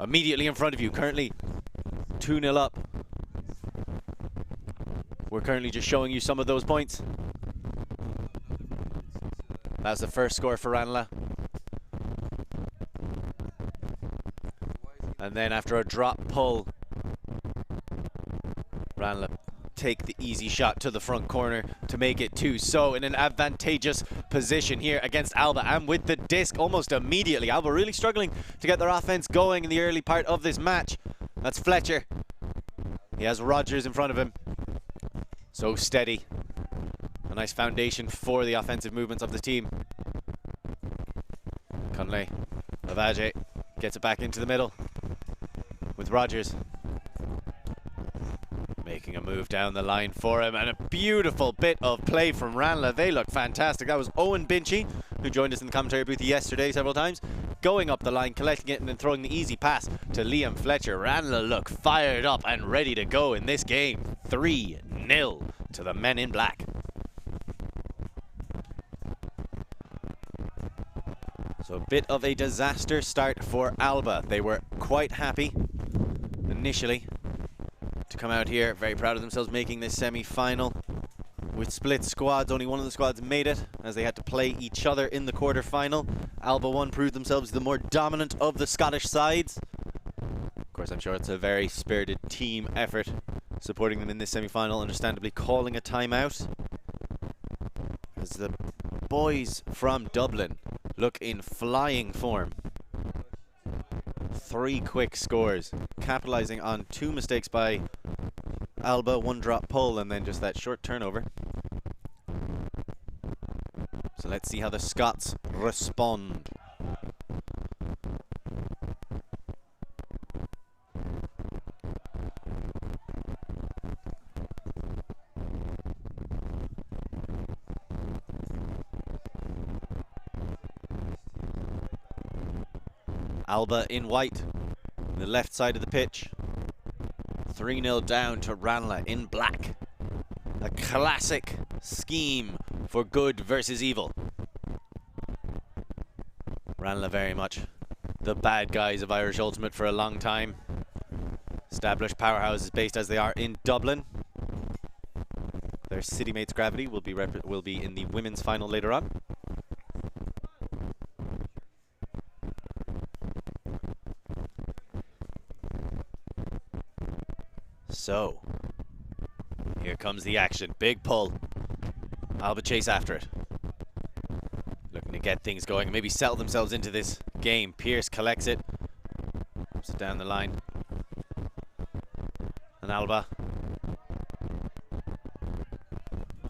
immediately in front of you, currently 2-0 up. We're currently just showing you some of those points. That's the first score for Ranelagh. And then after a drop pull, Ranelagh take the easy shot to the front corner to make it 2. So in an advantageous position here against Alba, and with the disc almost immediately. Alba really struggling to get their offense going in the early part of this match. That's Fletcher. He has Rogers in front of him. So steady. A nice foundation for the offensive movements of the team. Conley, Lavaje gets it back into the middle with Rogers. Making a move down the line for him, and a beautiful bit of play from Ranla. They look fantastic. That was Owen Binchy, who joined us in the commentary booth yesterday several times, going up the line, collecting it, and then throwing the easy pass to Liam Fletcher. Ranla look fired up and ready to go in this game. 3-0 to the men in black. So a bit of a disaster start for Alba. They were quite happy initially to come out here, very proud of themselves making this semi-final with split squads. Only one of the squads made it, as they had to play each other in the quarter-final. Alba 1 proved themselves the more dominant of the Scottish sides. Of course, I'm sure it's a very spirited team effort supporting them in this semi-final, understandably calling a timeout, as the boys from Dublin look in flying form. 3 quick scores, capitalizing on 2 mistakes by Alba, 1 drop pull, and then just that short turnover. So let's see how the Scots respond. Alba in white, the left side of the pitch. 3-0 down to Ranelagh in black. A classic scheme for good versus evil. Ranelagh very much the bad guys of Irish Ultimate for a long time. Established powerhouses based as they are in Dublin. Their city mates Gravity will be in the women's final later on. So, here comes the action. Big pull. Alba chase after it. Looking to get things going, maybe settle themselves into this game. Pearce collects it. Puts it down the line. And Alba.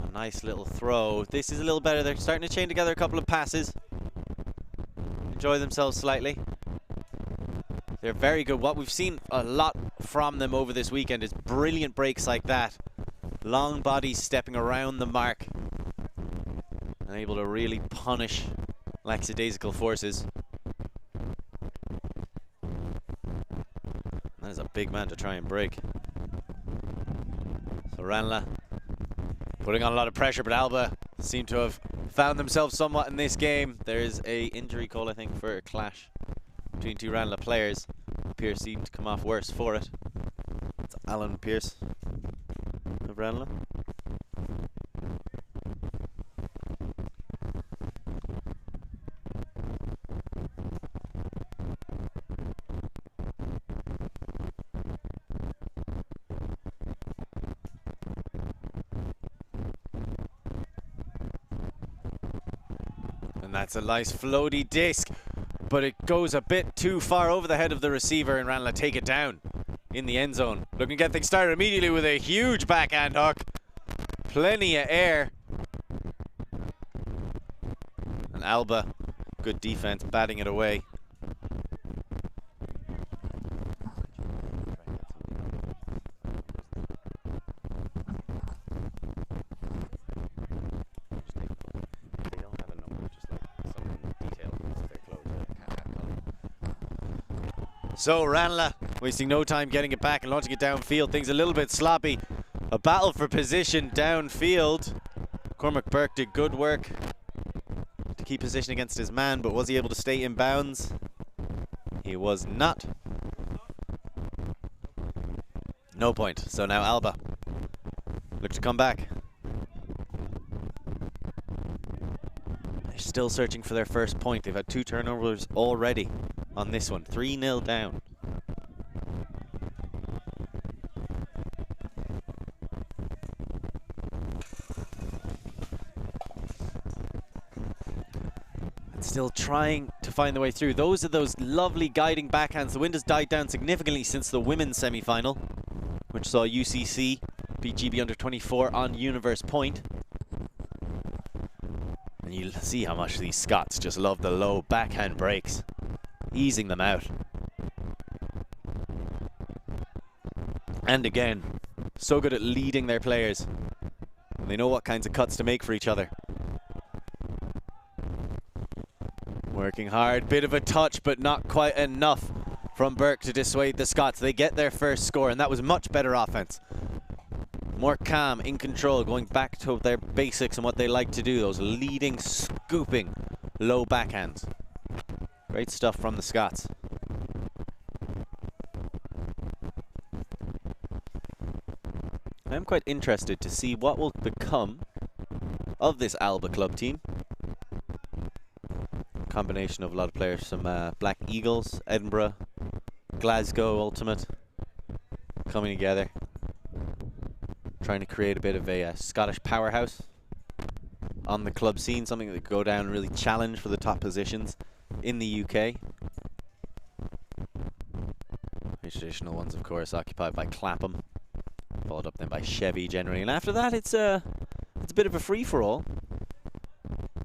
A nice little throw. This is a little better. They're starting to chain together a couple of passes. Enjoy themselves slightly. They're very good. What we've seen a lot from them over this weekend is brilliant breaks like that. Long bodies stepping around the mark and able to really punish lackadaisical forces. That is a big man to try and break. So Ranla putting on a lot of pressure, but Alba seem to have found themselves somewhat in this game. There is a injury call, I think, for a clash between 2 Ranelagh players. Pearce seemed to come off worse for it. It's Alan Pearce of Ranelagh. And that's a nice floaty disc, but it goes a bit too far over the head of the receiver, and Ranelagh take it down in the end zone. Looking to get things started immediately with a huge backhand hook. Plenty of air. And Alba, good defense, batting it away. So Ranelagh wasting no time getting it back and launching it downfield. Things a little bit sloppy. A battle for position downfield. Cormac Burke did good work to keep position against his man, but was he able to stay in bounds? He was not. No point. So now Alba look to come back. They're still searching for their first point. They've had 2 turnovers already on this one. 3-0 down. Still trying to find the way through. Those are those lovely guiding backhands. The wind has died down significantly since the women's semi-final, which saw UCC beat GB under 24 on Universe Point. And you'll see how much these Scots just love the low backhand breaks, easing them out. And again, so good at leading their players. And they know what kinds of cuts to make for each other. Working hard, bit of a touch, but not quite enough from Burke to dissuade the Scots. They get their first score, and that was much better offense. More calm, in control, going back to their basics and what they like to do, those leading, scooping, low backhands. Great stuff from the Scots. I'm quite interested to see what will become of this Alba club team. Combination of a lot of players, some Black Eagles, Edinburgh, Glasgow Ultimate, coming together, trying to create a bit of a Scottish powerhouse on the club scene, something that could go down and really challenge for the top positions in the UK. The traditional ones, of course, occupied by Clapham, followed up then by Chevy generally, and after that it's a bit of a free-for-all.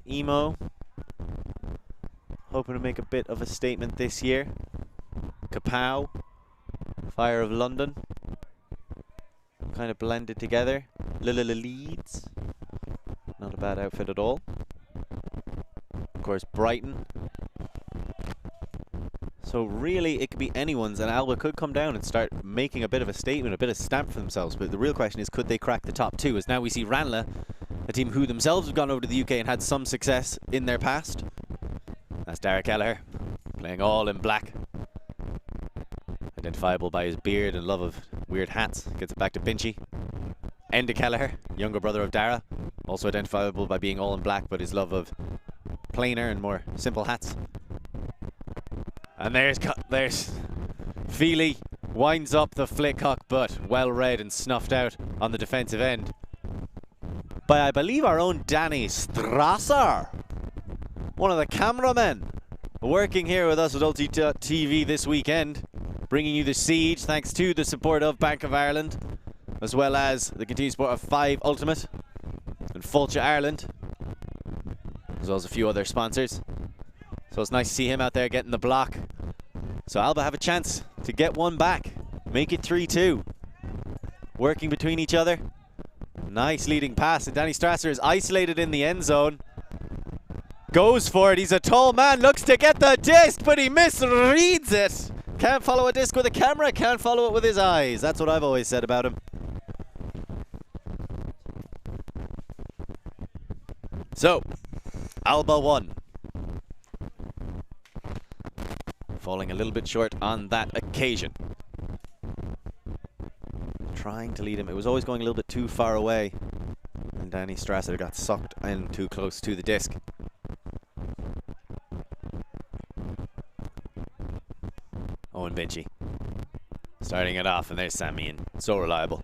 Emo hoping to make a bit of a statement this year. Kapow, Fire of London, kind of blended together. Leeds, not a bad outfit at all. Of course, Brighton. So really, it could be anyone's, and Alba could come down and start making a bit of a statement, a bit of stamp for themselves. But the real question is, could they crack the top 2? As now we see Ranla, a team who themselves have gone over to the UK and had some success in their past. That's Derek Kelleher, playing all in black. Identifiable by his beard and love of weird hats. Gets it back to Pinchy. Enda Kelleher, younger brother of Dara. Also identifiable by being all in black, but his love of plainer and more simple hats. And there's Feely, winds up the flickhook, but well read and snuffed out on the defensive end by, I believe, our own Danny Strasser, one of the cameramen working here with us at Ulti.tv this weekend, bringing you the siege thanks to the support of Bank of Ireland, as well as the continued support of 5 Ultimate and Fulcha Ireland, as well as a few other sponsors. So it's nice to see him out there getting the block. So Alba have a chance to get one back, make it 3-2. Working between each other. Nice leading pass, and Danny Strasser is isolated in the end zone. Goes for it, he's a tall man, looks to get the disc, but he misreads it. Can't follow a disc with a camera, can't follow it with his eyes. That's what I've always said about him. So, Alba won. Falling a little bit short on that occasion. Trying to lead him, it was always going a little bit too far away, and Danny Strasser got sucked in too close to the disc. Owen Vinci starting it off, and there's Samian, so reliable.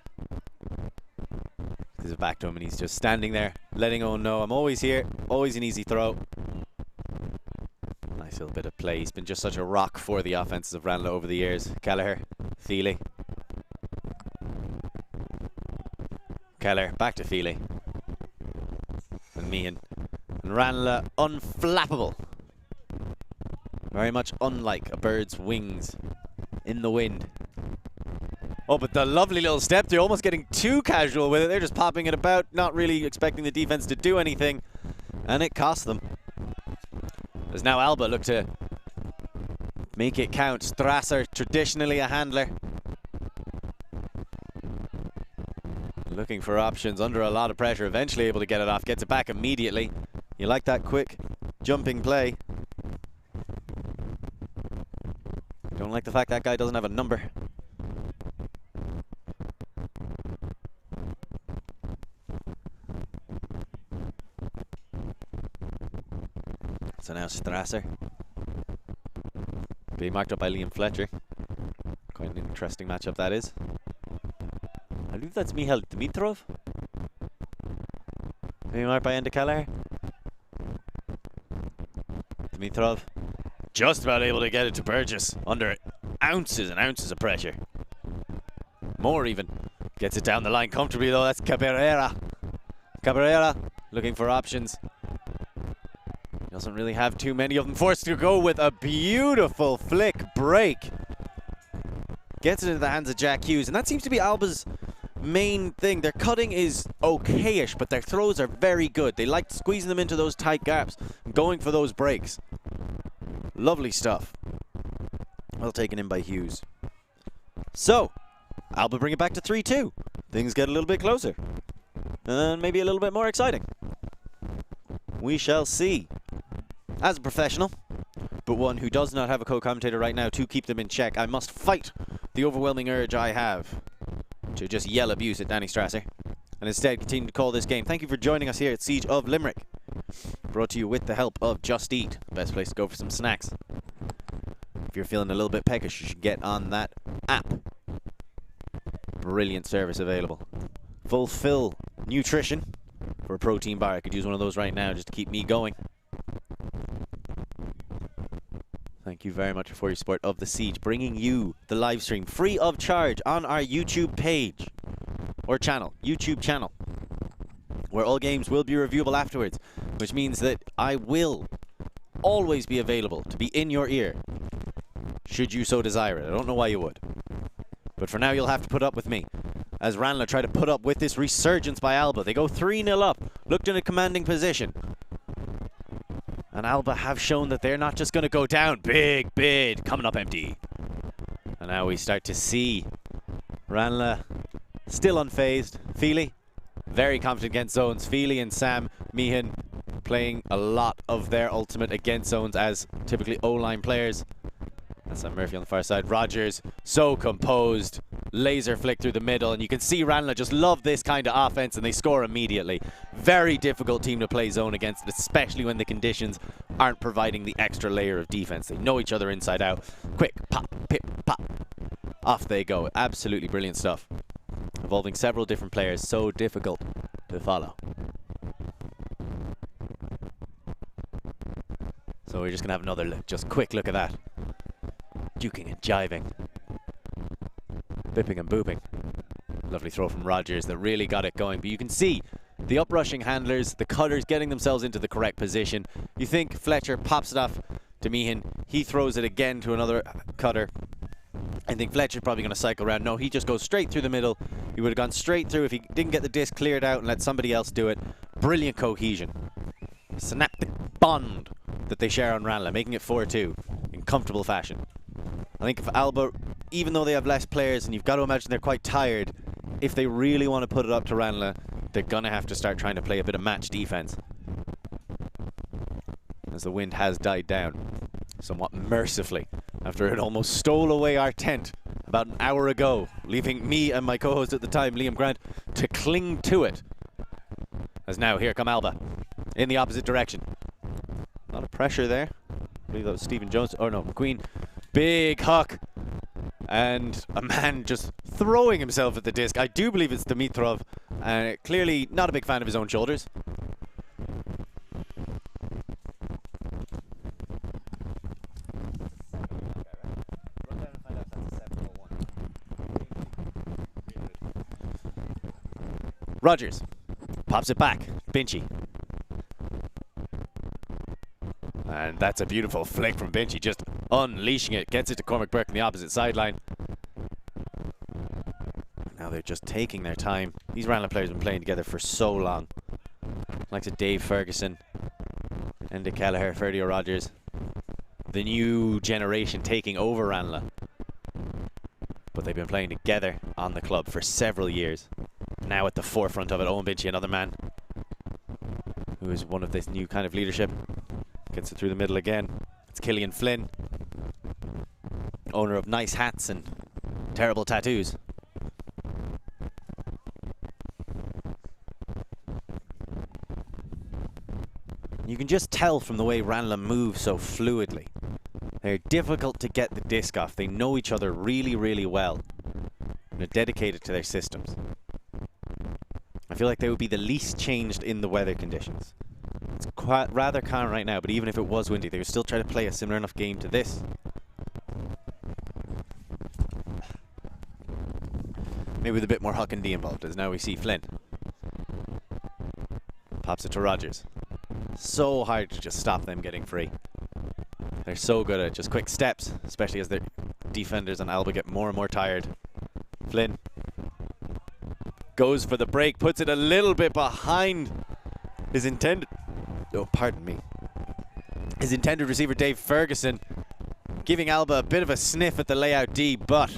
Gives it back to him, and he's just standing there, letting Owen know, I'm always here, always an easy throw. Nice little bit of play. He's been just such a rock for the offenses of Ranelagh over the years. Kelleher, Feely. Kelleher, back to Feely. And Meehan. And Ranelagh, unflappable. Very much unlike a bird's wings in the wind. Oh, but the lovely little step. They're almost getting too casual with it. They're just popping it about, not really expecting the defense to do anything. And it cost them. As now Alba look to make it count. Strasser, traditionally a handler. Looking for options, under a lot of pressure, eventually able to get it off, gets it back immediately. You like that quick jumping play. Don't like the fact that guy doesn't have a number. So now Strasser. Being marked up by Liam Fletcher. Quite an interesting matchup that is. I believe that's Mihail Dimitrov. Being marked by Enda Kelleher. Dimitrov just about able to get it to Burgess under ounces and ounces of pressure. More even. Gets it down the line comfortably though. That's Cabrera. Cabrera looking for options. Doesn't really have too many of them. Forced to go with a beautiful flick break. Gets it into the hands of Jack Hughes. And that seems to be Alba's main thing. Their cutting is okayish, but their throws are very good. They like squeezing them into those tight gaps and going for those breaks. Lovely stuff. Well taken in by Hughes. So, Alba bring it back to 3-2. Things get a little bit closer. And maybe a little bit more exciting. We shall see. As a professional, but one who does not have a co-commentator right now to keep them in check, I must fight the overwhelming urge I have to just yell abuse at Danny Strasser and instead continue to call this game. Thank you for joining us here at Siege of Limerick. Brought to you with the help of Just Eat, the best place to go for some snacks. If you're feeling a little bit peckish, you should get on that app. Brilliant service available. Fulfill Nutrition for a protein bar. I could use one of those right now just to keep me going. Thank you very much for your support of The Siege, bringing you the live stream free of charge on our YouTube page or channel, YouTube channel, where all games will be reviewable afterwards, which means that I will always be available to be in your ear, should you so desire it. I don't know why you would, but for now you'll have to put up with me, as Ranla try to put up with this resurgence by Alba. They go 3-0 up, looked in a commanding position. And Alba have shown that they're not just going to go down. Big bid coming up empty. And now we start to see Ranla still unfazed. Feely, very confident against zones. Feely and Sam Meehan playing a lot of their ultimate against zones as typically O-line players. That's Sam Murphy on the far side. Rogers, so composed. Laser flick through the middle, and you can see Ranelagh just love this kind of offense, and they score immediately. Very difficult team to play zone against, especially when the conditions aren't providing the extra layer of defense. They know each other inside out. Quick, pop, pip, pop. Off they go. Absolutely brilliant stuff. Involving several different players, so difficult to follow. So we're just going to have another look, just quick look at that. Duking and jiving. Bipping and booping. Lovely throw from Rogers that really got it going. But you can see the uprushing handlers, the cutters getting themselves into the correct position. You think Fletcher pops it off to Meehan. He throws it again to another cutter. I think Fletcher's probably going to cycle around. No, he just goes straight through the middle. He would have gone straight through if he didn't get the disc cleared out and let somebody else do it. Brilliant cohesion. Synaptic bond that they share on Ranelagh, making it 4-2 in comfortable fashion. I think if Alba, even though they have less players, and you've got to imagine they're quite tired, if they really want to put it up to Ranelagh, they're going to have to start trying to play a bit of match defense. As the wind has died down, somewhat mercifully, after it almost stole away our tent about an hour ago, leaving me and my co-host at the time, Liam Grant, to cling to it. As now, here come Alba, in the opposite direction. A lot of pressure there. I believe that was Stephen Jones, oh no, McQueen. Big huck. And a man just throwing himself at the disc. I do believe it's Dimitrov. Clearly not a big fan of his own shoulders. Rogers pops it back. Binchy. And that's a beautiful flick from Binchy, just unleashing it. Gets it to Cormac Burke on the opposite sideline. Now they're just taking their time. These Ranelagh players have been playing together for so long. Like to Dave Ferguson, Enda Kelleher, Ferdio Rogers. The new generation taking over Ranelagh. But they've been playing together on the club for several years. Now at the forefront of it, Owen Binchy, another man who is one of this new kind of leadership. Gets it through the middle again. It's Killian Flynn, owner of nice hats and terrible tattoos. You You can just tell from the way Ranla moves so fluidly. They're difficult to get the disc off. They know each other really, really well. And they're dedicated to their systems. I feel like they would be the least changed in the weather conditions. It's quite rather calm right now, but even if it was windy, they would still try to play a similar enough game to this. Maybe with a bit more Huck and D involved, as now we see Flynn. Pops it to Rogers. So hard to just stop them getting free. They're so good at just quick steps, especially as their defenders on Alba get more and more tired. Flynn goes for the break, puts it a little bit behind his intended... Oh, pardon me. His intended receiver, Dave Ferguson, giving Alba a bit of a sniff at the layout D, but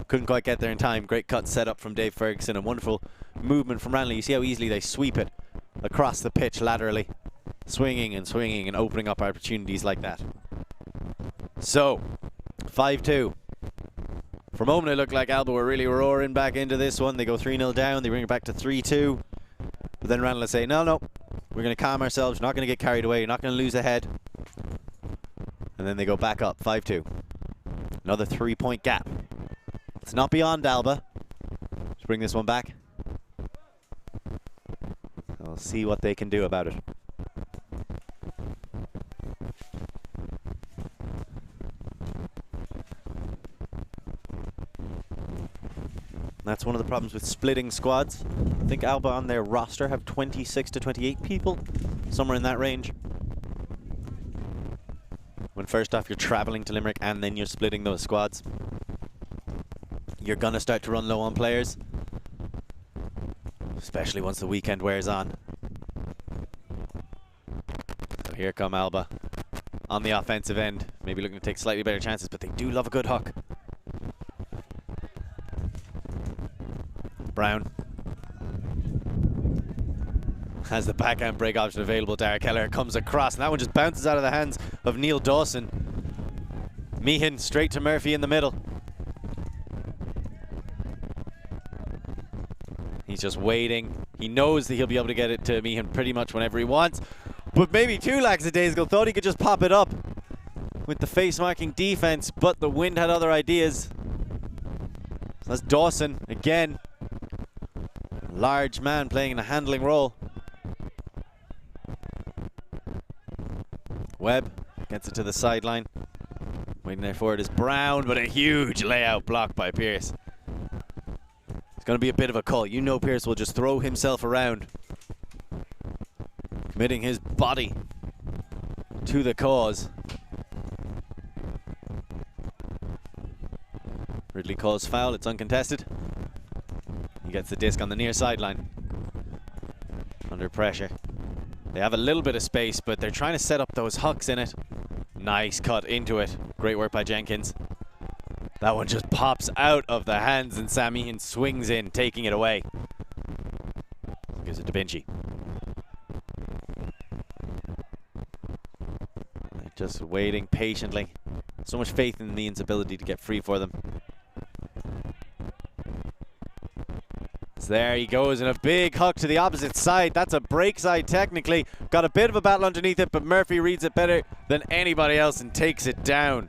couldn't quite get there in time. Great cut set up from Dave Ferguson and wonderful movement from Ranelagh. You see how easily they sweep it across the pitch laterally, swinging and opening up opportunities like that. So, 5-2. For a moment it looked like Alba were really roaring back into this one. They go 3-0 down, they bring it back to 3-2. But then Ranelagh say, no, we're going to calm ourselves, you're not going to get carried away, you're not going to lose a head. And then they go back up, 5-2. Another 3-point gap. It's not beyond Alba. Let's bring this one back. We'll see what they can do about it. That's one of the problems with splitting squads. I think Alba on their roster have 26 to 28 people, somewhere in that range. When first off you're traveling to Limerick and then you're splitting those squads, you're gonna start to run low on players, especially once the weekend wears on. So here come Alba on the offensive end, maybe looking to take slightly better chances, but they do love a good hook. Brown has the backhand break option available. Dara Keller comes across, and that one just bounces out of the hands of Neil Dawson. Meehan straight to Murphy in the middle. He's just waiting. He knows that he'll be able to get it to Meehan pretty much whenever he wants. But maybe 2 lackadaisical thought he could just pop it up with the face marking defense, but the wind had other ideas. So that's Dawson again. Large man playing in a handling role. Webb gets it to the sideline. Waiting there for it is Brown, but a huge layout blocked by Pearce. It's going to be a bit of a call. You know Pearce will just throw himself around, committing his body to the cause. Ridley calls foul. It's uncontested. He gets the disc on the near sideline. Under pressure. They have a little bit of space, but they're trying to set up those hucks in it. Nice cut into it. Great work by Jenkins. That one just pops out of the hands, and Sammy and swings in, taking it away. Gives it to Binchy. They're just waiting patiently. So much faith in Meehan's ability to get free for them. There he goes, and a big hook to the opposite side. That's a break side technically. Got a bit of a battle underneath it, but Murphy reads it better than anybody else and takes it down.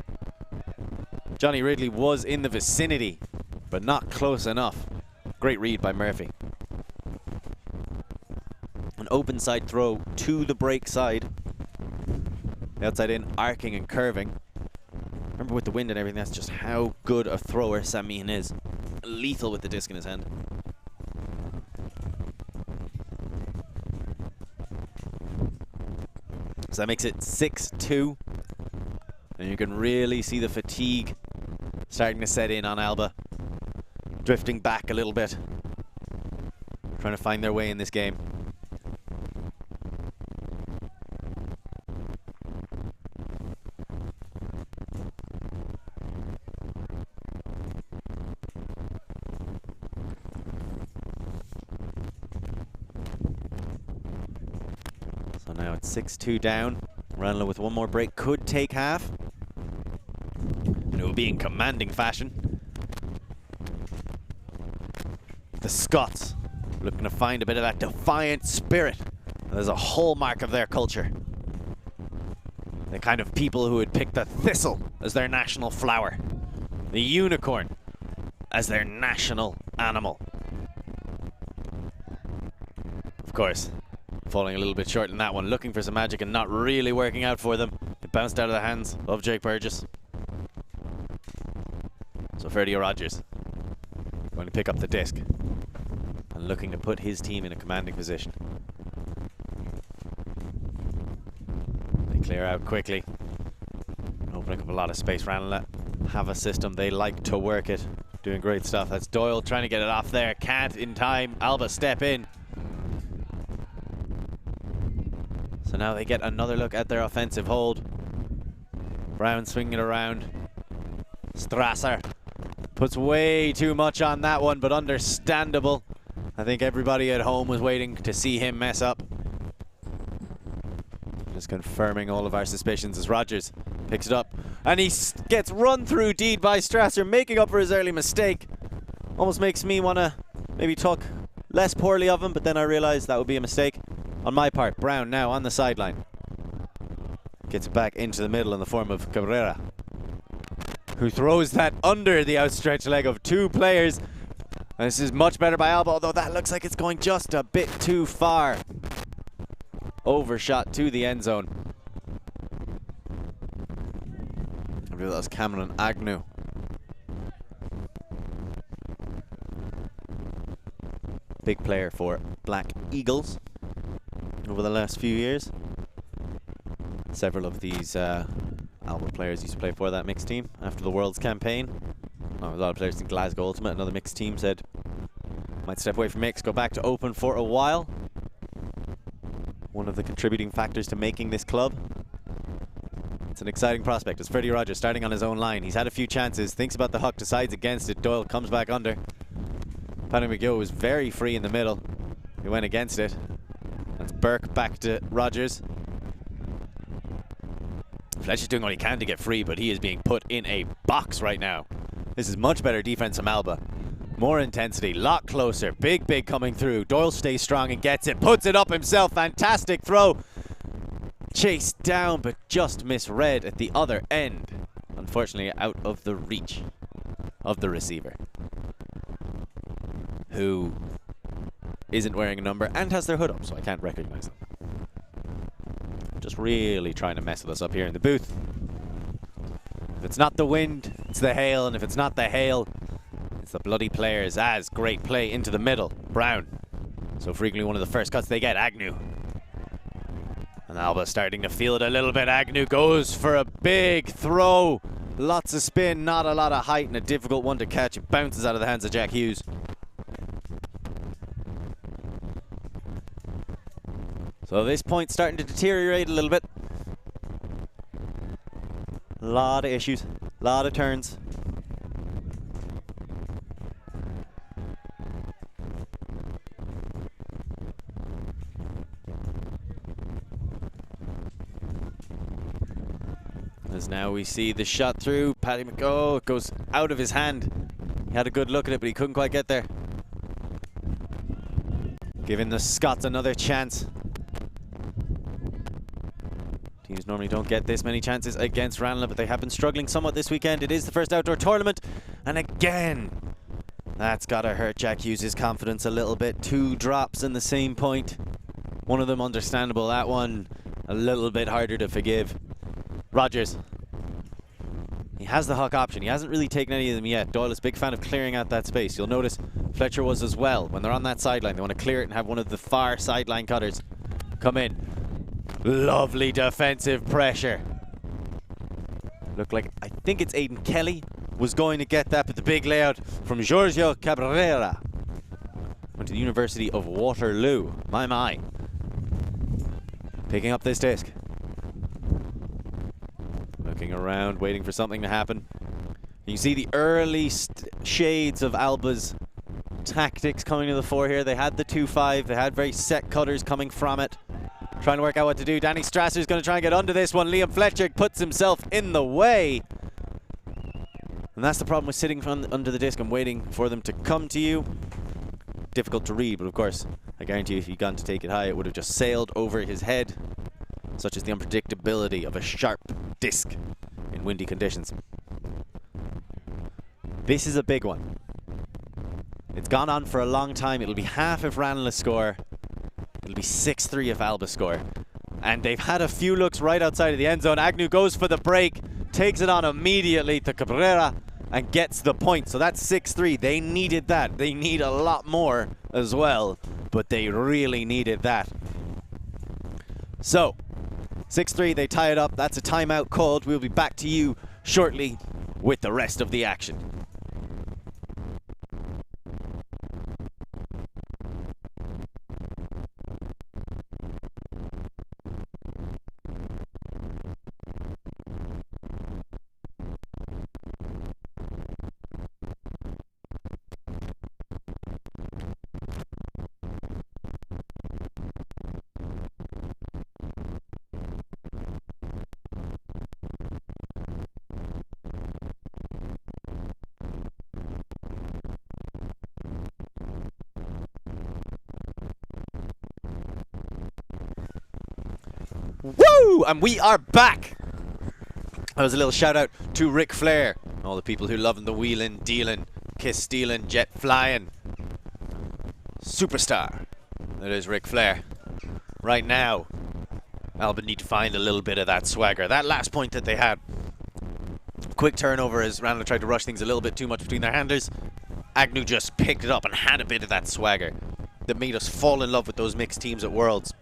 Johnny Ridley was in the vicinity, but not close enough. Great read by Murphy. An open side throw to the break side. The outside in, arcing and curving. Remember with the wind and everything, that's just how good a thrower Sam Meehan is. Lethal with the disc in his hand. So that makes it 6-2. And you can really see the fatigue starting to set in on Alba. Drifting back a little bit. Trying to find their way in this game. So now it's 6-2 down. Ranelagh with one more break could take half. And it will be in commanding fashion. The Scots looking to find a bit of that defiant spirit. There's a hallmark of their culture. The kind of people who would pick the thistle as their national flower. The unicorn as their national animal. Of course, falling a little bit short in that one. Looking for some magic and not really working out for them. It bounced out of the hands of Jake Burgess. So Ferdy Rogers going to pick up the disc and looking to put his team in a commanding position. They clear out quickly, opening up a lot of space. Ranla have a system, they like to work it, doing great stuff. That's Doyle trying to get it off there, can't in time. Alba step in. So now they get another look at their offensive hold. Brown swinging it around. Strasser puts way too much on that one, but understandable. I think everybody at home was waiting to see him mess up. Just confirming all of our suspicions as Rogers picks it up. And he gets run through deed by Strasser, making up for his early mistake. Almost makes me want to maybe talk less poorly of him, but then I realize that would be a mistake on my part. Brown now on the sideline. Gets it back into the middle in the form of Cabrera, who throws that under the outstretched leg of two players. And this is much better by Alba, although that looks like it's going just a bit too far. Overshot to the end zone. I believe that was Cameron Agnew. Big player for Black Eagles over the last few years. Several of these Alba players used to play for that mixed team after the Worlds campaign. A lot of players in Glasgow Ultimate, another mixed team, said might step away from mix, go back to open for a while. One of the contributing factors to making this club. It's an exciting prospect. It's Ferdy Rogers starting on his own line. He's had a few chances, thinks about the huck, decides against it. Doyle comes back under. Paddy McGill was very free in the middle. He went against it. That's Burke back to Rogers. Fletcher's doing what he can to get free, but he is being put in a box right now. This is much better defense from Alba. More intensity, lot closer. Big coming through. Doyle stays strong and gets it. Puts it up himself. Fantastic throw. Chased down, but just misread at the other end. Unfortunately, out of the reach of the receiver, who isn't wearing a number and has their hood up, so I can't recognize them. Just really trying to mess with us up here in the booth. If it's not the wind, it's the hail, and if it's not the hail, it's the bloody players. As great play into the middle. Brown, so frequently one of the first cuts they get. Agnew. And Alba starting to feel it a little bit. Agnew goes for a big throw. Lots of spin, not a lot of height, and a difficult one to catch. It bounces out of the hands of Jack Hughes. So this point's starting to deteriorate a little bit. A lot of issues, a lot of turns. As now we see the shot through. Paddy McGill, it goes out of his hand. He had a good look at it, but he couldn't quite get there. Giving the Scots another chance. Teams normally don't get this many chances against Ranelagh, but they have been struggling somewhat this weekend. It is the first outdoor tournament, and again, that's got to hurt Jack Hughes' confidence a little bit. Two drops in the same point. One of them understandable, that one a little bit harder to forgive. Rogers. He has the huck option. He hasn't really taken any of them yet. Doyle is a big fan of clearing out that space. You'll notice Fletcher was as well. When they're on that sideline, they want to clear it and have one of the far sideline cutters come in. Lovely defensive pressure. Looked like, I think it's Aidan Kelly was going to get that, but the big layout from Giorgio Cabrera. Went to the University of Waterloo. My. Picking up this disc. Looking around, waiting for something to happen. You see the early shades of Alba's tactics coming to the fore here. They had the 2-5. They had very set cutters coming from it. Trying to work out what to do. Danny Strasser's going to try and get under this one. Liam Fletcher puts himself in the way. And that's the problem with sitting under the disc and waiting for them to come to you. Difficult to read, but of course, I guarantee you if he'd gone to take it high, it would have just sailed over his head. such as the unpredictability of a sharp disc in windy conditions. This is a big one. It's gone on for a long time. It'll be half if Ranla score. It'll be 6-3 if Alba score. And they've had a few looks right outside of the end zone. Agnew goes for the break, takes it on immediately to Cabrera, and gets the point. So that's 6-3. They needed that. They need a lot more as well, but they really needed that. So, 6-3, they tie it up. That's a timeout called. We'll be back to you shortly with the rest of the action. Woo! And we are back! That was a little shout out to Ric Flair. All the people who love the wheeling, dealing, kiss stealing, jet flying. Superstar. That is Ric Flair. Right now, Alba need to find a little bit of that swagger. That last point that they had. Quick turnover as Ranelagh tried to rush things a little bit too much between their handlers. Agnew just picked it up and had a bit of that swagger that made us fall in love with those mixed teams at Worlds.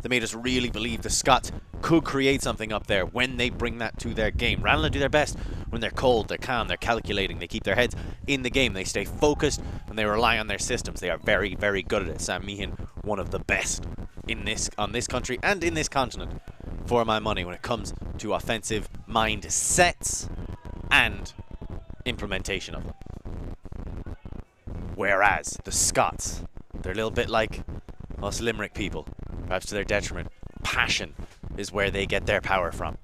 That made us really believe the Scots could create something up there when they bring that to their game. Ranelagh do their best when they're cold, they're calm, they're calculating, they keep their heads in the game, they stay focused, and they rely on their systems. They are very, very good at it. Sam Meehan, one of the best in on this country and in this continent, for my money, when it comes to offensive mindsets and implementation of them. Whereas the Scots, they're a little bit like us Limerick people, perhaps to their detriment. Passion is where they get their power from.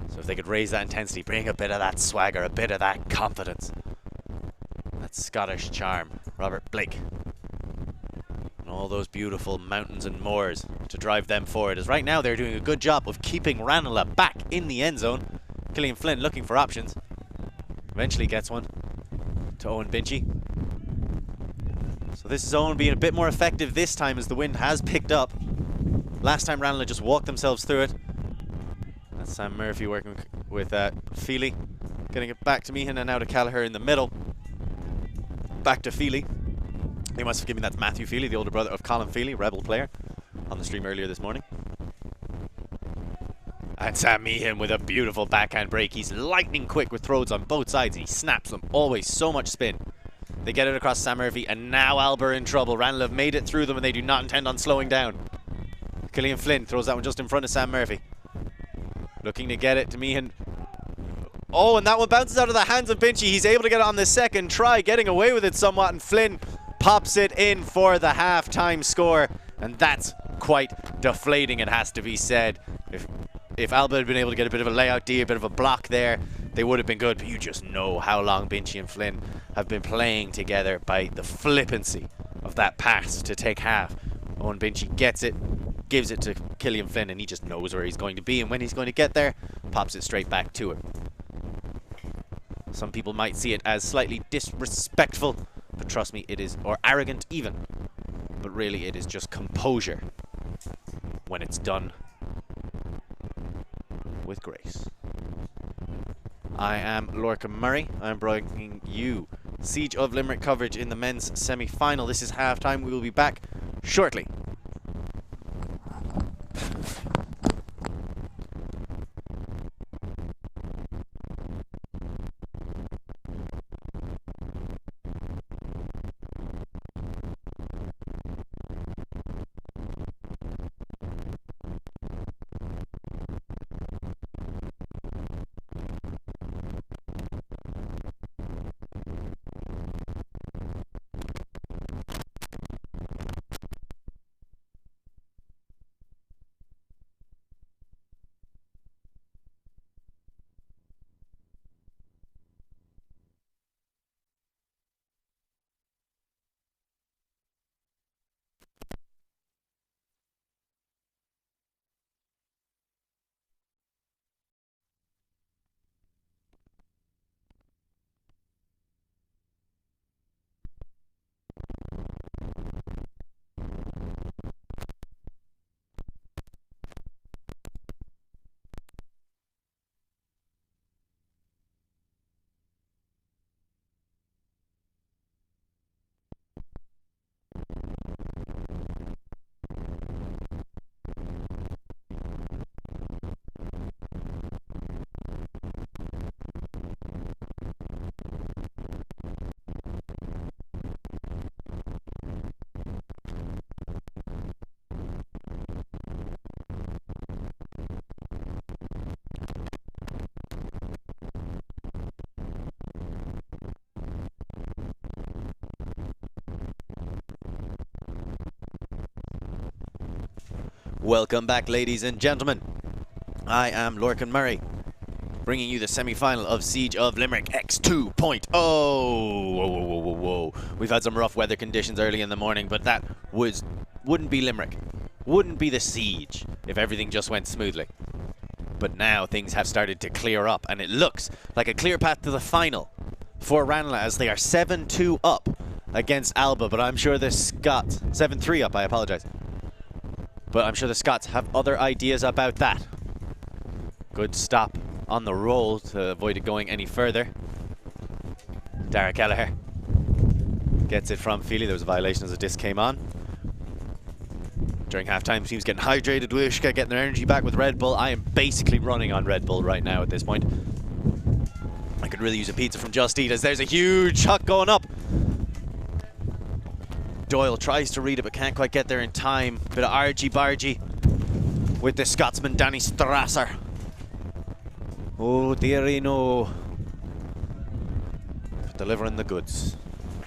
So if they could raise that intensity, bring a bit of that swagger, a bit of that confidence, that Scottish charm, Robert Blake, and all those beautiful mountains and moors to drive them forward. As right now they're doing a good job of keeping Ranelagh back in the end zone. Killian Flynn looking for options. Eventually gets one to Owen Binchy. So this is Owen being a bit more effective this time as the wind has picked up. Last time Ranelagh just walked themselves through it. That's Sam Murphy working with Feely. Getting it back to Meehan and now to Callagher in the middle. Back to Feely. You must forgive me, that's Matthew Feely, the older brother of Colin Feely, Rebel player, on the stream earlier this morning. And Sam Meehan with a beautiful backhand break. He's lightning quick with throws on both sides. He snaps them. Always so much spin. They get it across Sam Murphy, and now Alba are in trouble. Ranelagh have made it through them, and they do not intend on slowing down. Killian Flynn throws that one just in front of Sam Murphy. Looking to get it to Meehan. Oh, and that one bounces out of the hands of Binchy. He's able to get it on the second try, getting away with it somewhat, and Flynn pops it in for the half-time score. And that's quite deflating, it has to be said. If Alba had been able to get a bit of a layout D, a bit of a block there, they would have been good. But you just know how long Binchy and Flynn have been playing together by the flippancy of that pass to take half. Owen Binchy gets it, gives it to Killian Flynn, and he just knows where he's going to be and when he's going to get there, pops it straight back to him. Some people might see it as slightly disrespectful, but trust me, it is, or arrogant even, but really it is just composure when it's done with grace. I am Lorca Murray. I'm bringing you Siege of Limerick coverage in the men's semi-final. This is halftime. We will be back shortly. Welcome back, ladies and gentlemen. I am Lorcan Murray, bringing you the semi-final of Siege of Limerick X2.0. Whoa. We've had some rough weather conditions early in the morning, but that wouldn't be Limerick. Wouldn't be the Siege if everything just went smoothly. But now things have started to clear up, and it looks like a clear path to the final for Ranla as they are 7-2 up against Alba, but I'm sure the Scots... 7-3 up, I apologize. But I'm sure the Scots have other ideas about that. Good stop on the roll to avoid it going any further. Dara Kelleher gets it from Feely. There was a violation as the disc came on. During halftime, teams getting hydrated. Wishka getting their energy back with Red Bull. I am basically running on Red Bull right now at this point. I could really use a pizza from Just Eat as there's a huge huck going up. Doyle tries to read it but can't quite get there in time. Bit of argy-bargy with the Scotsman Danny Strasser. Oh dearie no. Delivering the goods.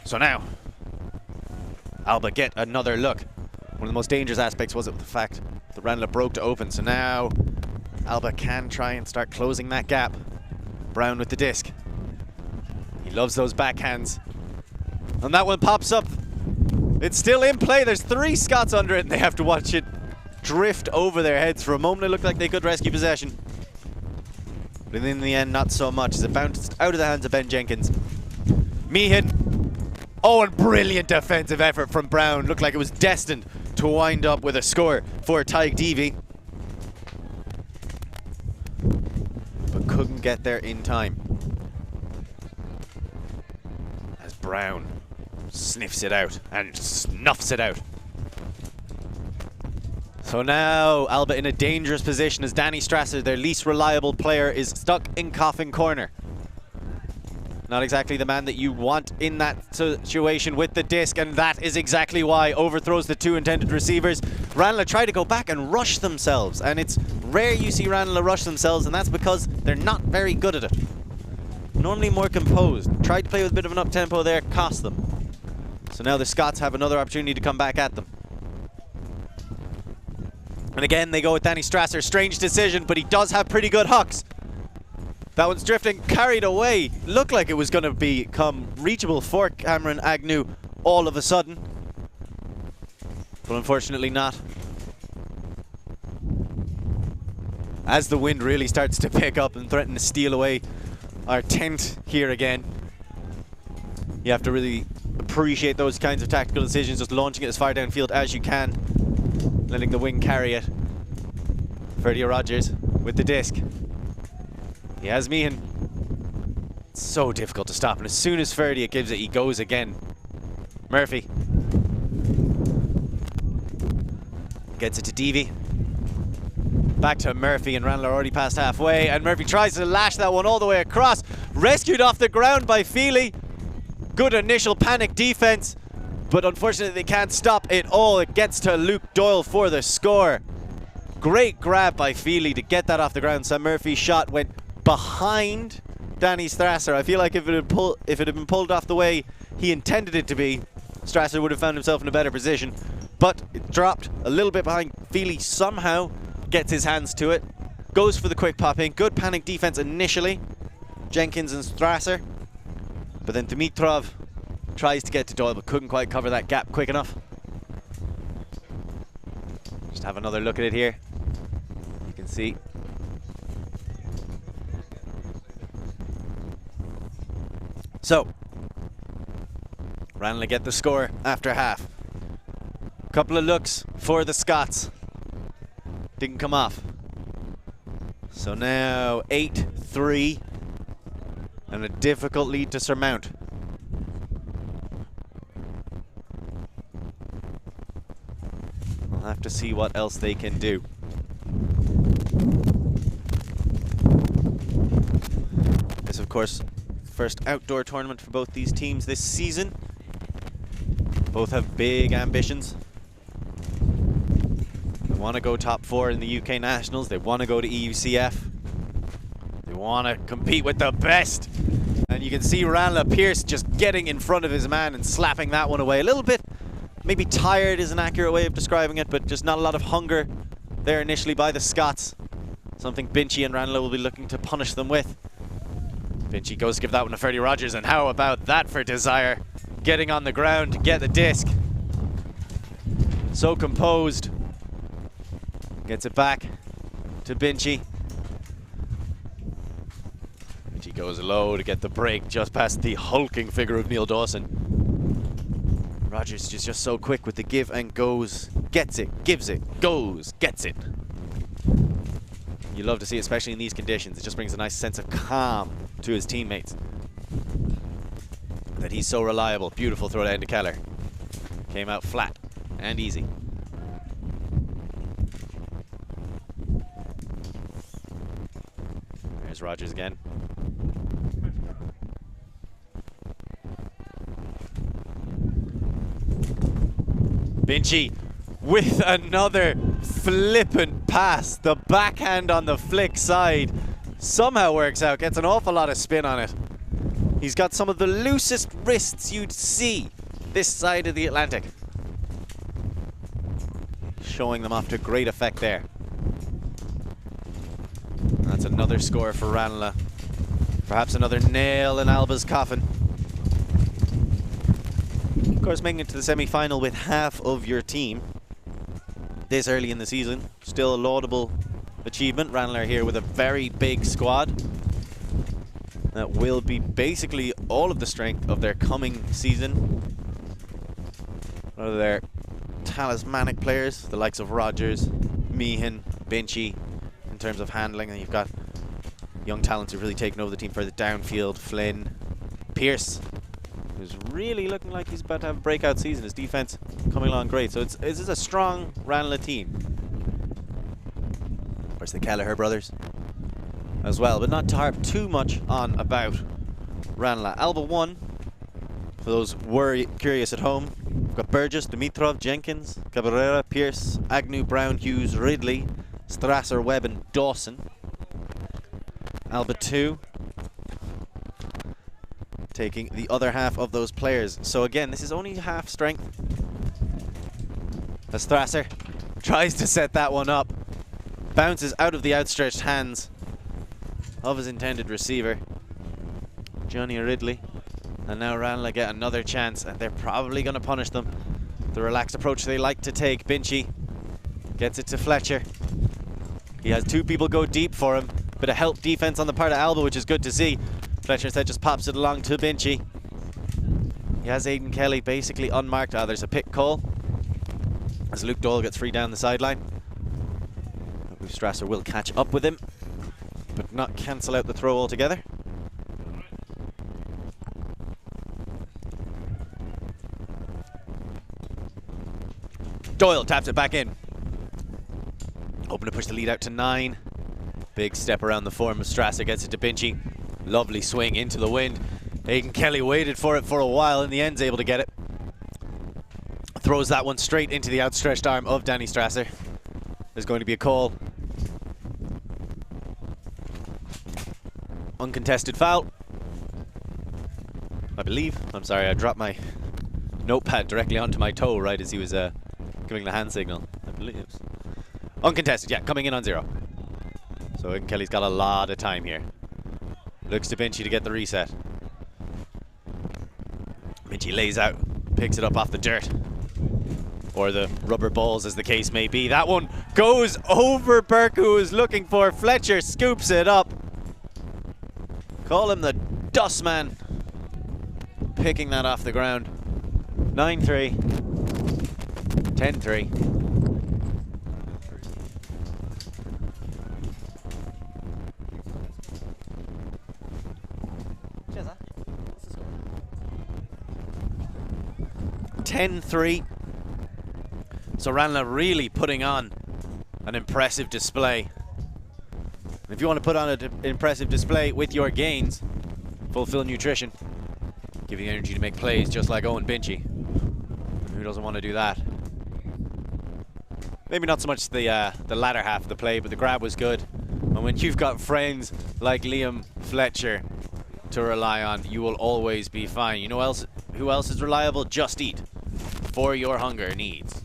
So now, Alba get another look. One of the most dangerous aspects was it the fact that Ranelagh broke to open. So now, Alba can try and start closing that gap. Brown with the disc. He loves those backhands. And that one pops up. It's still in play. There's 3 Scots under it and they have to watch it drift over their heads. For a moment it looked like they could rescue possession. But in the end, not so much as it bounced out of the hands of Ben Jenkins. Meehan. Oh, and brilliant defensive effort from Brown. Looked like it was destined to wind up with a score for Tyg Deavy. But couldn't get there in time. As Brown sniffs it out and snuffs it out. So now Alba in a dangerous position as Danny Strasser, their least reliable player, is stuck in coffin corner. Not exactly the man that you want in that situation with the disc, and that is exactly why. Overthrows the 2 intended receivers. Ranelagh try to go back and rush themselves, and it's rare you see Ranelagh rush themselves, and that's because they're not very good at it. Normally more composed. Tried to play with a bit of an up-tempo there, cost them. So now the Scots have another opportunity to come back at them. And again, they go with Danny Strasser. Strange decision, but he does have pretty good hucks. That one's drifting, carried away. Looked like it was going to become reachable for Cameron Agnew all of a sudden. But unfortunately not. As the wind really starts to pick up and threaten to steal away our tent here again. You have to really appreciate those kinds of tactical decisions, just launching it as far downfield as you can, letting the wing carry it. Ferdia Rogers with the disc. He has Meehan. It's so difficult to stop, and as soon as Ferdia gives it, he goes again. Murphy gets it to Deavy. Back to Murphy, and Ranelagh already past halfway, and Murphy tries to lash that one all the way across. Rescued off the ground by Feely. Good initial panic defense, but unfortunately they can't stop it all. It gets to Luke Doyle for the score. Great grab by Feely to get that off the ground. Sam Murphy's shot went behind Danny Strasser. I feel like if it had been pulled off the way he intended it to be, Strasser would have found himself in a better position. But it dropped a little bit behind. Feely somehow gets his hands to it. Goes for the quick pop in. Good panic defense initially. Jenkins and Strasser. But then Dimitrov tries to get to Doyle, but couldn't quite cover that gap quick enough. Just have another look at it here. You can see. So, Ranelagh get the score after half. Couple of looks for the Scots. Didn't come off. So now 8-3. And a difficult lead to surmount. We'll have to see what else they can do. This, of course, first outdoor tournament for both these teams this season. Both have big ambitions. They want to go top 4 in the UK Nationals. They want to go to EUCF. They want to compete with the best. And you can see Ranla Pierce just getting in front of his man and slapping that one away. A little bit, maybe tired is an accurate way of describing it, but just not a lot of hunger there initially by the Scots. Something Binchy and Ranla will be looking to punish them with. Binchy goes to give that one to Ferdy Rogers, and how about that for Desire? Getting on the ground to get the disc. So composed. Gets it back to Binchy. Binchy goes low to get the break just past the hulking figure of Neil Dawson. Rogers is just so quick with the give and goes. Gets it, gives it, goes, gets it. You love to see it, especially in these conditions. It just brings a nice sense of calm to his teammates. That he's so reliable. Beautiful throw down to Keller. Came out flat and easy. There's Rogers again. Binchy with another flippant pass. The backhand on the flick side somehow works out. Gets an awful lot of spin on it. He's got some of the loosest wrists you'd see this side of the Atlantic. Showing them off to great effect there. That's another score for Ranelagh. Perhaps another nail in Alba's coffin. Of course, making it to the semi-final with half of your team this early in the season, still a laudable achievement. Ranelagh here with a very big squad that will be basically all of the strength of their coming season. One of their talismanic players, the likes of Rogers, Meehan, Binchy, in terms of handling, and you've got young talents who've really taken over the team further downfield. Flynn, Pierce, who's really looking like he's about to have a breakout season. His defense coming along great. So this is a strong Ranelagh team. Of course, the Kelleher brothers as well, but not to harp too much on about Ranelagh. Alba 1, for those curious at home, we've got Burgess, Dimitrov, Jenkins, Cabrera, Pierce, Agnew, Brown, Hughes, Ridley, Strasser, Webb and Dawson. Alba 2 taking the other half of those players. So again, this is only half strength. As Strasser tries to set that one up, bounces out of the outstretched hands of his intended receiver, Johnny Ridley. And now Ranelagh get another chance, and they're probably going to punish them. The relaxed approach they like to take. Binchy gets it to Fletcher. He has two people go deep for him. Bit of help defense on the part of Alba, which is good to see. Fletcher instead just pops it along to Binchy. He has Aidan Kelly basically unmarked. There's a pick call as Luke Doyle gets free down the sideline. Strasser will catch up with him, but not cancel out the throw altogether. Doyle taps it back in. Hoping to push the lead out to 9. Big step around the form of Strasser, gets it to Binchy. Lovely swing into the wind. Aidan Kelly waited for it for a while, in the end's able to get it. Throws that one straight into the outstretched arm of Danny Strasser. There's going to be a call. Uncontested foul, I believe. I'm sorry, I dropped my notepad directly onto my toe right as he was giving the hand signal. I believe it was uncontested, yeah, coming in on 0. So Aidan Kelly's got a lot of time here. Looks to Binchy to get the reset. Binchy lays out, picks it up off the dirt, or the rubber balls as the case may be. That one goes over Burke, who was looking for. Fletcher scoops it up. Call him the dust man, picking that off the ground. 9-3, 10-3. 10-3. So Ranelagh really putting on an impressive display. And if you want to put on an impressive display with your gains, Fulfill Nutrition, give you the energy to make plays just like Owen Binchy. Who doesn't want to do that? Maybe not so much the latter half of the play, but the grab was good. And when you've got friends like Liam Fletcher to rely on, you will always be fine. You know who else is reliable? Just Eat, for your hunger needs.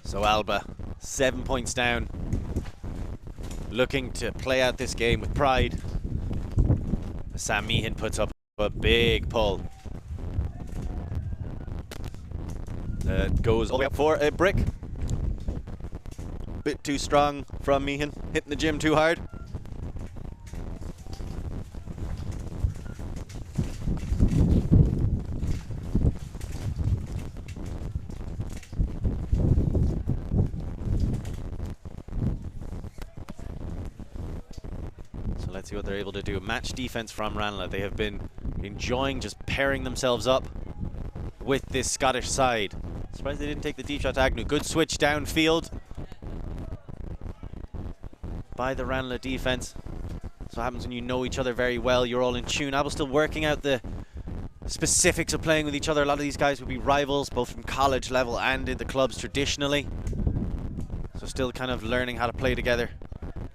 So Alba, 7 points down, looking to play out this game with pride. Sam Meehan puts up a big pull. Goes all the way up for a brick. Bit too strong from Meehan, hitting the gym too hard. So let's see what they're able to do. Match defense from Ranelagh. They have been enjoying just pairing themselves up with this Scottish side. Surprised they didn't take the deep shot to Agnew. Good switch downfield by the Ranelagh defense. That's what happens when you know each other very well. You're all in tune. Alba's still working out the specifics of playing with each other. A lot of these guys would be rivals, both from college level and in the clubs traditionally. So still kind of learning how to play together.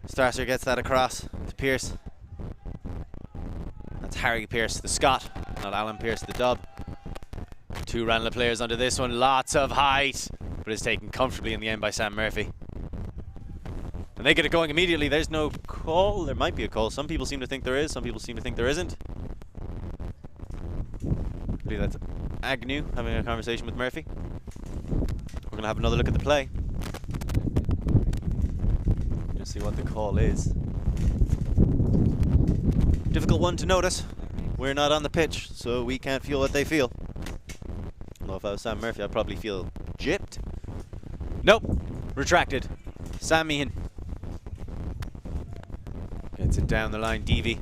Strasser gets that across to Pearce. That's Harry Pearce, the Scot, not Alan Pearce, the Dub. Two Ranelagh players under this one, lots of height, but it's taken comfortably in the end by Sam Murphy. And they get it going immediately. There's no call. There might be a call. Some people seem to think there is, some people seem to think there isn't. I believe that's Agnew having a conversation with Murphy. We're going to have another look at the play. Just see what the call is. Difficult one to notice. We're not on the pitch, so we can't feel what they feel. Although if I was Sam Murphy, I'd probably feel gypped. Nope. Retracted. Sam Meehan gets it down the line. Deavy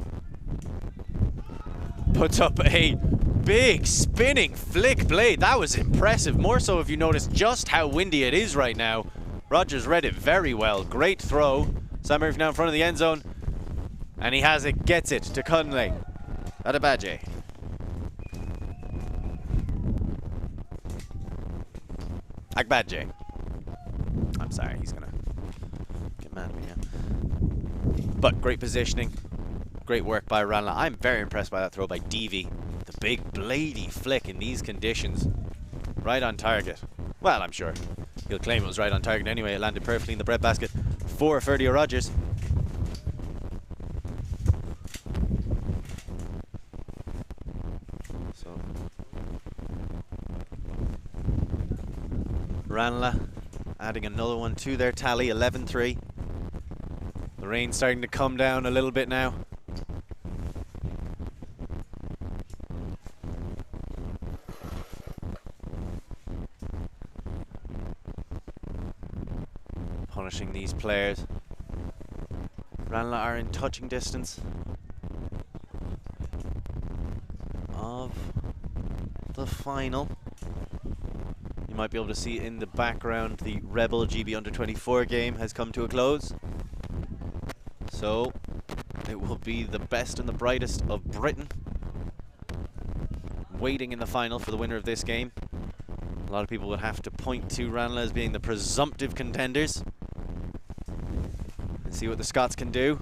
puts up a big spinning flick blade. That was impressive. More so if you notice just how windy it is right now. Rogers read it very well. Great throw. Sam Murphy now in front of the end zone. And he has it, gets it to Cunlay. Adabadje. Agbadje. I'm sorry, he's gonna get mad at me now. But great positioning. Great work by Ranla. I'm very impressed by that throw by Deavy. The big bladey flick in these conditions. Right on target. Well, I'm sure he'll claim it was right on target anyway. It landed perfectly in the breadbasket for Ferdio Rogers. So Ranelagh adding another one to their tally, 11-3. The rain's starting to come down a little bit now. Punishing these players. Ranelagh are in touching distance of the final. You might be able to see in the background the Rebel GB Under-24 game has come to a close. So it will be the best and the brightest of Britain waiting in the final for the winner of this game. A lot of people would have to point to Ranelagh as being the presumptive contenders. And see what the Scots can do.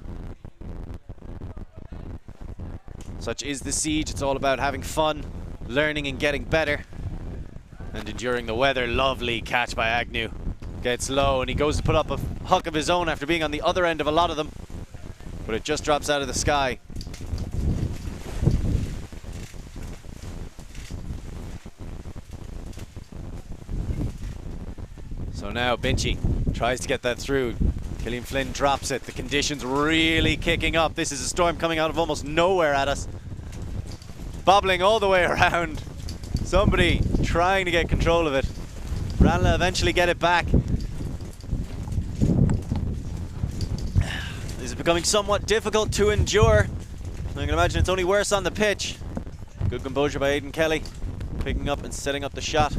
Such is the siege. It's all about having fun, learning and getting better, and enduring the weather. Lovely catch by Agnew. Gets low and he goes to put up a huck of his own after being on the other end of a lot of them. But it just drops out of the sky. So now Binchy tries to get that through. Killian Flynn drops it. The conditions really kicking up. This is a storm coming out of almost nowhere at us. Bobbling all the way around. Somebody trying to get control of it. Ranla eventually get it back. This is becoming somewhat difficult to endure. I can imagine it's only worse on the pitch. Good composure by Aidan Kelly. Picking up and setting up the shot.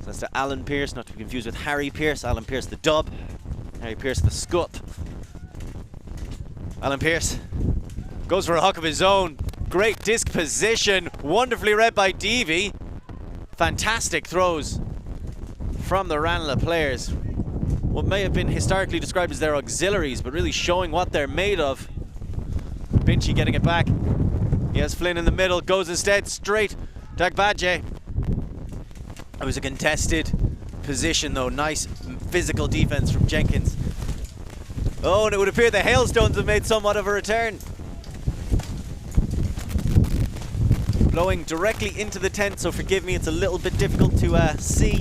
So that's to Alan Pearce, not to be confused with Harry Pearce. Alan Pearce the Dub. Harry Pearce the Scut. Alan Pearce goes for a huck of his own. Great disc position. Wonderfully read by Deavy. Fantastic throws from the Ranelagh players. What may have been historically described as their auxiliaries, but really showing what they're made of. Binchy getting it back. He has Flynn in the middle, goes instead straight to Agbaje. It was a contested position though, nice physical defense from Jenkins. Oh, and it would appear the Hailstones have made somewhat of a return. Blowing directly into the tent, so forgive me, it's a little bit difficult to see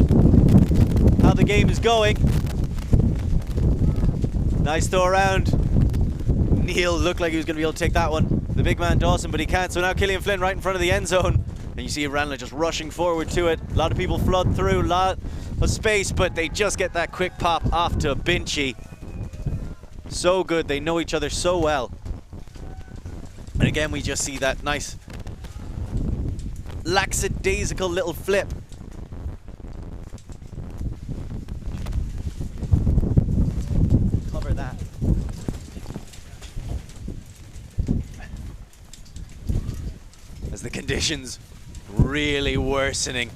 how the game is going. Nice throw around. Neil looked like he was going to be able to take that one. The big man Dawson, but he can't. So now Killian Flynn right in front of the end zone. And you see Ranla just rushing forward to it. A lot of people flood through, a lot of space, but they just get that quick pop off to Binchy. So good, they know each other so well. And again, we just see that nice lackadaisical little flip. Cover that. As the conditions really worsening.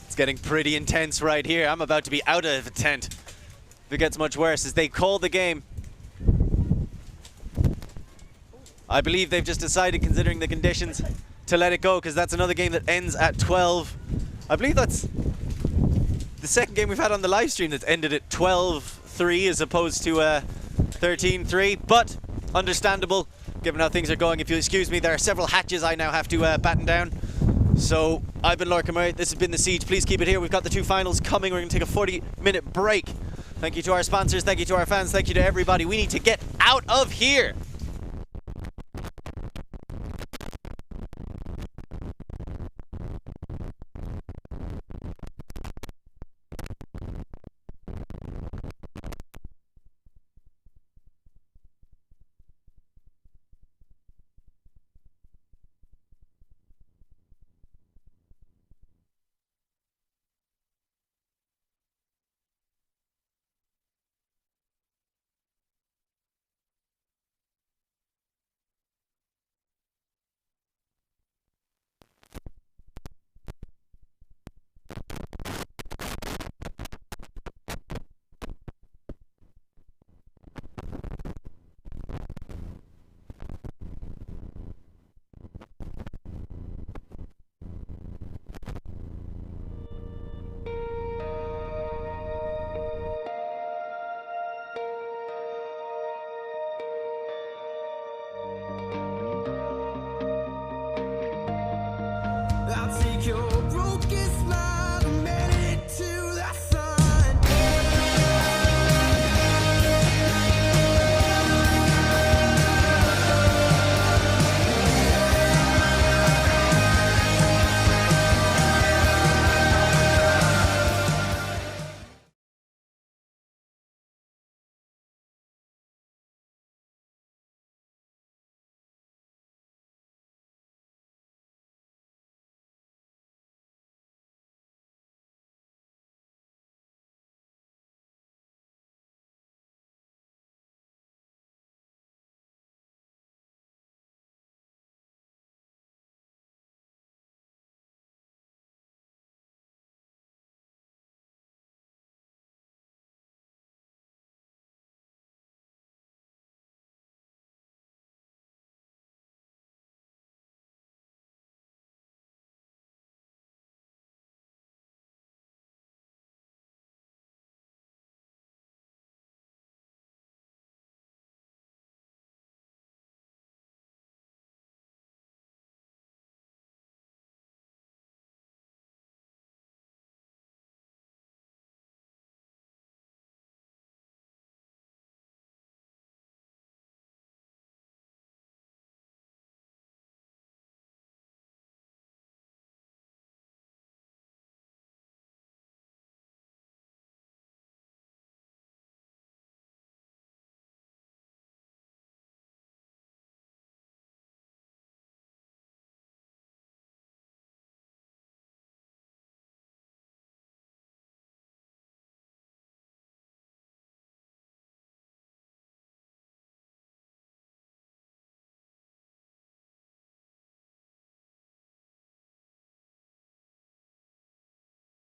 It's getting pretty intense right here. I'm about to be out of the tent if it gets much worse as they call the game. I believe they've just decided, considering the conditions, to let it go, because that's another game that ends at 12. I believe that's the second game we've had on the live stream that's ended at 12-3 as opposed to 13-3, but understandable given how things are going. If you'll excuse me, there are several hatches I now have to batten down. So I've been Lorcan Murray, this has been The Siege. Please keep it here. We've got the two finals coming. We're going to take a 40-minute break. Thank you to our sponsors, thank you to our fans, thank you to everybody. We need to get out of here.